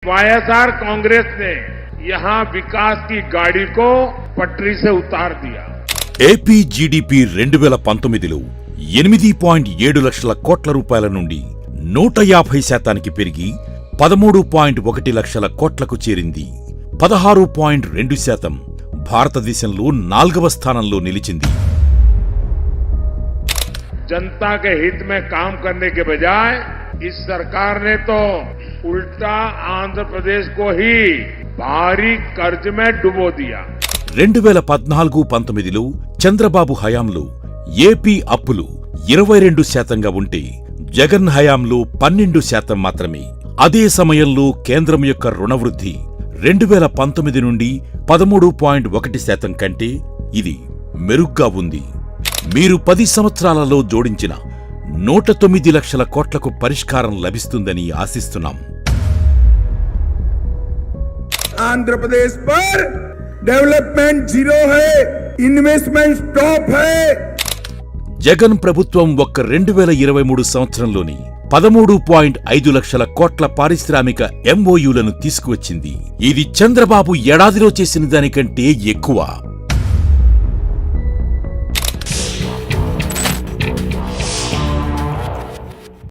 YSR Congress ने यहाँ विकास की गाड़ी को पटरी से उतार दिया। ఏపీ జీడీపీ 2019లో 8.7 లక్షల కోట్ల రూపాయల నుండి 150% పెరిగి 13.1 లక్షల కోట్లకు చేరింది. 16.2% భారతదేశంలో 4వ స్థానంలో నిలిచింది. जनता के हित में काम करने के बजाय इस सरकार ने तो उल्टा आंध्र प्रदेश को ही भारी कर्ज में डुबो दिया। 2014-19లో చంద్రబాబు హయాంలో ఏపీ అప్పులు 22%గా ఉంటే జగన్ హయాంలో 12% మాత్రమే. అదే సమయంలో కేంద్రం యొక్క రుణవృద్ధి 2019 నుండి 13.1% కంటే ఇది మెరుగ్గా ఉంది. మీరు 10 సంవత్సరాలలో జోడించిన 109 లక్షల కోట్లకు పరిష్కారం లభిస్తుందని ఆశిస్తున్నాం. आंध्र पर डेवलपमेंट जीरो है, इन्वेस्टमेंट स्टॉप है. జగన్ ప్రభుత్వం ఒక్క 2023 సంవత్సరంలోని 13.5 లక్షల కోట్ల పారిశ్రామిక ఎంఓయూలను తీసుకువచ్చింది. ఇది చంద్రబాబు ఏడాదిలో చేసిన దానికంటే ఎక్కువ.